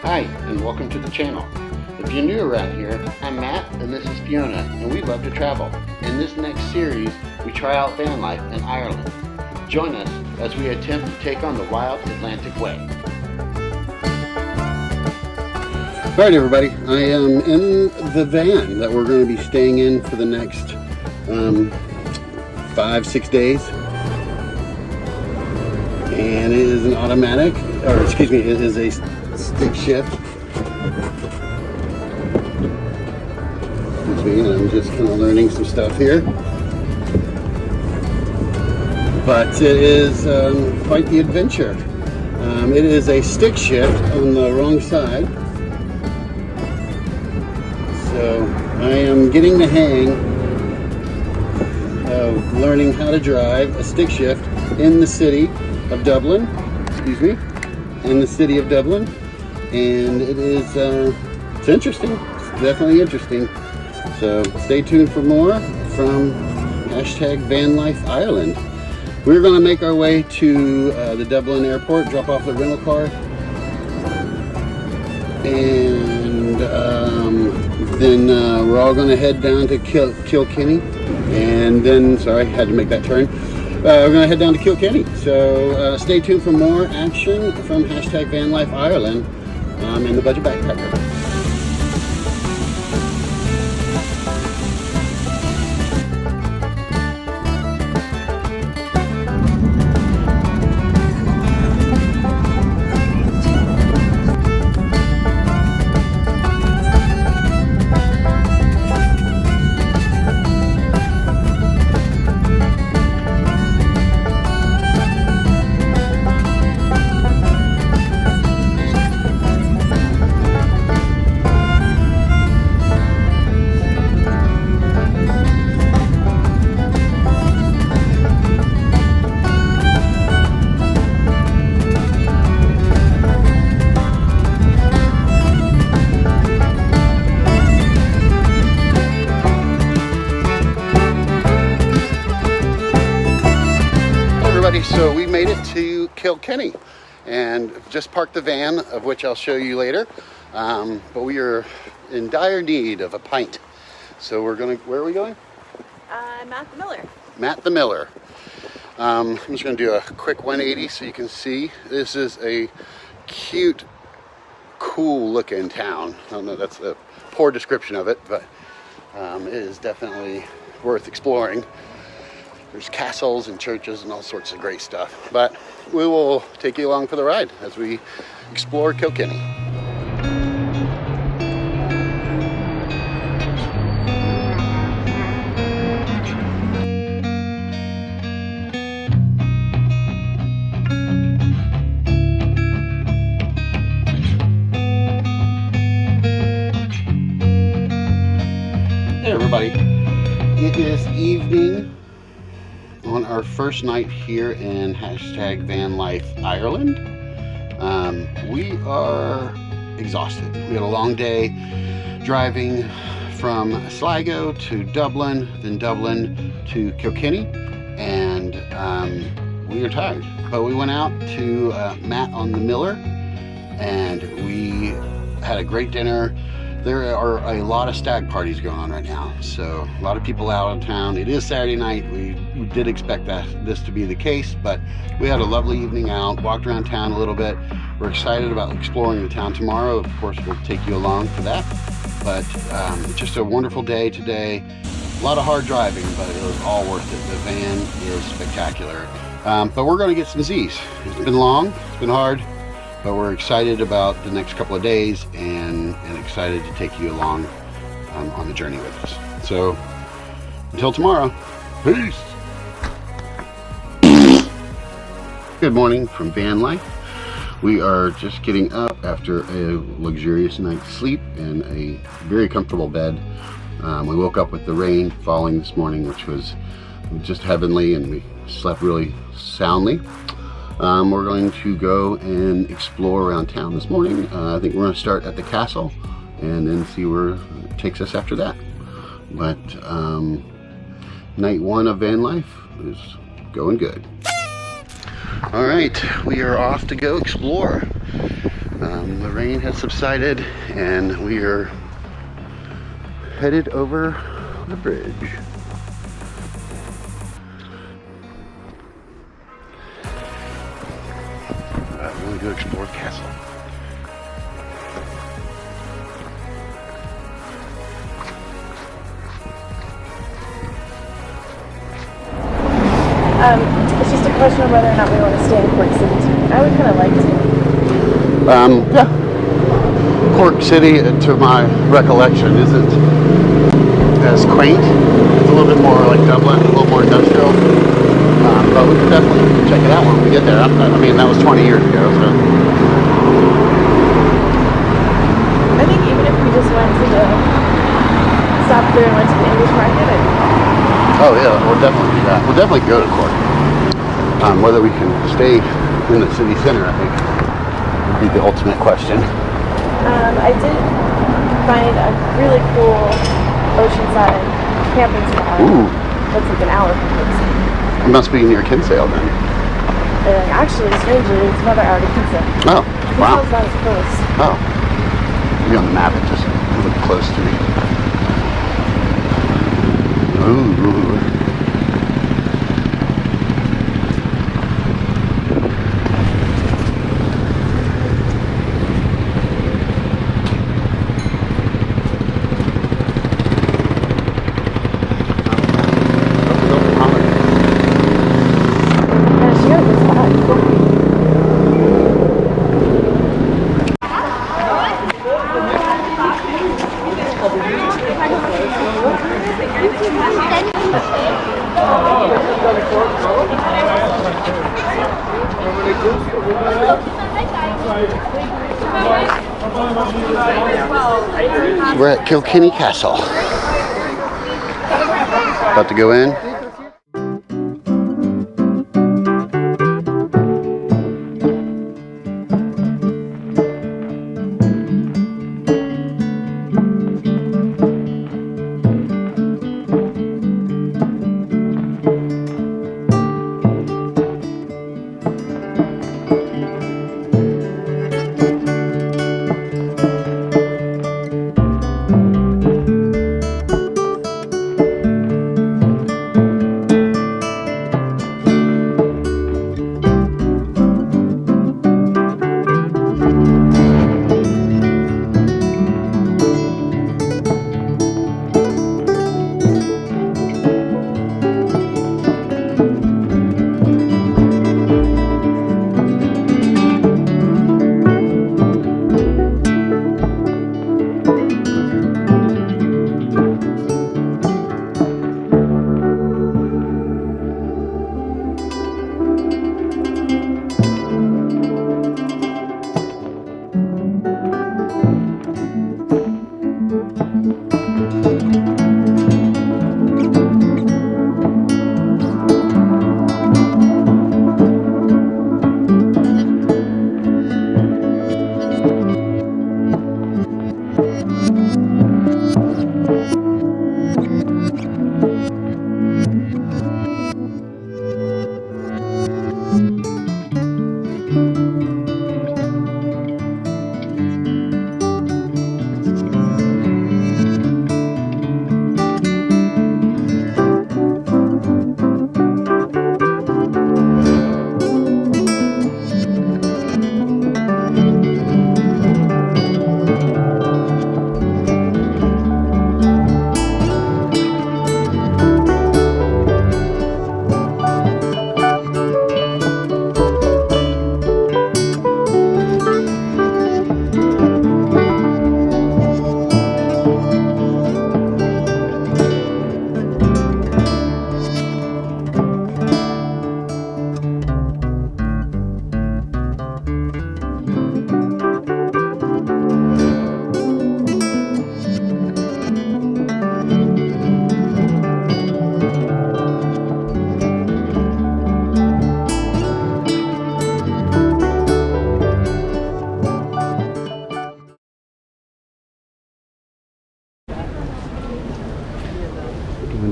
Hi, and welcome to the channel. If you're new around here, I'm Matt, and this is Fiona, and we love to travel. In this next series, we try out van life in Ireland. Join us as we attempt to take on the wild Atlantic way. Alright everybody, I am in the van that we're going to be staying in for the next 5-6 days. And it is an automatic, or excuse me, it is a stick shift. Excuse me, I'm just kind of learning some stuff here. But it is quite the adventure. It is a stick shift on the wrong side. So I am getting the hang of learning how to drive a stick shift in the city of Dublin, in the city of Dublin, and it is it's interesting. It's definitely interesting. So stay tuned for more from #Vanlife Ireland. We're going to make our way to the Dublin airport, drop off the rental car, and then we're all going to head down to Kilkenny, and then, sorry, had to make that turn. We're going to head down to Kilkenny, so stay tuned for more action from #Vanlife Ireland and the Budget Backpacker. So we made it to Kilkenny and just parked the van, of which I'll show you later. But we are in dire need of a pint. So we're gonna, where are we going? Matt the Miller. Matt the Miller. I'm just gonna do a quick 180 so you can see. This is a cute, cool looking town. I don't know, that's a poor description of it, but it is definitely worth exploring. There's castles and churches and all sorts of great stuff. But we will take you along for the ride as we explore Kilkenny. Hey everybody, it is evening on our first night here in #Vanlife Ireland. We are exhausted. We had a long day driving from Sligo to Dublin, then Dublin to Kilkenny, and we are tired. But we went out to Matt on the Miller, and we had a great dinner. There are a lot of stag parties going on right now, so a lot of people out of town. It is Saturday night. We did expect this to be the case, but we had a lovely evening out, walked around town a little bit. We're excited about exploring the town tomorrow. Of course, we'll take you along for that, but just a wonderful day today. A lot of hard driving, but it was all worth it. The van is spectacular. But we're going to get some Z's. It's been long, it's been hard, but we're excited about the next couple of days and excited to take you along on the journey with us. So until tomorrow, peace. Good morning from van life. We are just getting up after a luxurious night's sleep in a very comfortable bed. We woke up with the rain falling this morning, which was just heavenly, and we slept really soundly. We're going to go and explore around town this morning. I think we're going to start at the castle and then see where it takes us after that. But night one of van life is going good. All right, we are off to go explore. The rain has subsided and we are headed over the bridge. I'm going to go explore the castle. It's just a question of whether or not we want to stay in Quik City. I would kind of like to. Yeah. Cork City, to my recollection, isn't as quaint. It's a little bit more like Dublin, a little more industrial. But we can definitely check it out when we get there. I mean, that was 20 years ago, so. I think even if we just went to stopped there and went to the English market, Oh yeah, we'll definitely do that. We'll definitely go to Cork. Whether we can stay in the city center, I think, would be the ultimate question. I did find a really cool oceanside camping spot. Ooh. That's like an hour from Quik City. It must be near Kinsale then. Actually, strangely, it's another hour to Kinsale. Oh, wow. Kinsale's not as close. Oh. Maybe on the map it just looked close to me. Ooh. We're at Kilkenny Castle. About to go in.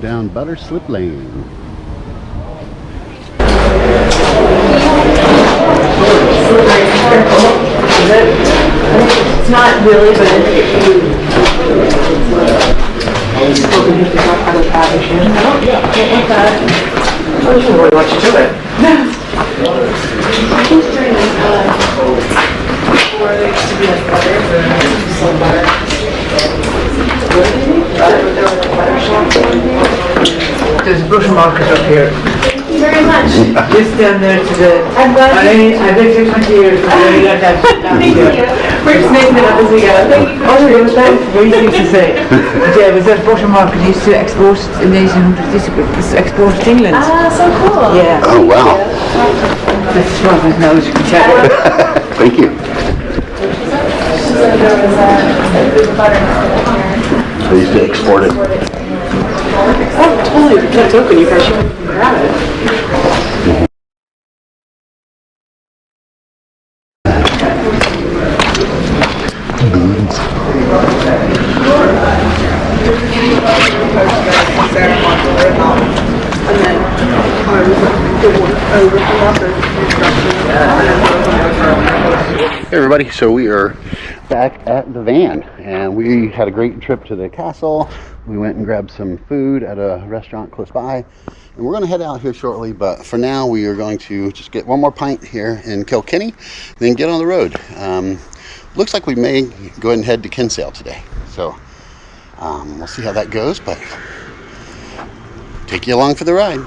Down Butter Slip Lane. not really, but Spoken to the other parish. no, can't like that. I don't really want you to do it. I think during where there used to be like butter, some butter. There were like butter shops. There's a bush market up here. Thank you very much. Just down there to the... I'm glad you I've been here 20 years. I got that. Thank you. We're just making it up as we go. Thank you. Oh, it was that very easy to say. But yeah, it was that butter market used to export in the 1800s. This export to England. Ah, so cool. Yeah. Oh, wow. That's as far as knowledge you can tell. Thank you. She said there was a butter market here. They used to export it. Oh, totally. That's open. You guys should grab it. Hey everybody, so we are back at the van and we had a great trip to the castle. We went and grabbed some food at a restaurant close by and we're going to head out here shortly, but for now we are going to just get one more pint here in Kilkenny, then get on the road. Looks like we may go ahead and head to Kinsale today, so we'll see how that goes, but take you along for the ride.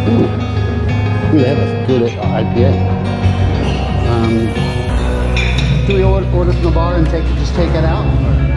Ooh, they have a good IPA. Do we order from the bar and just take it out? Or?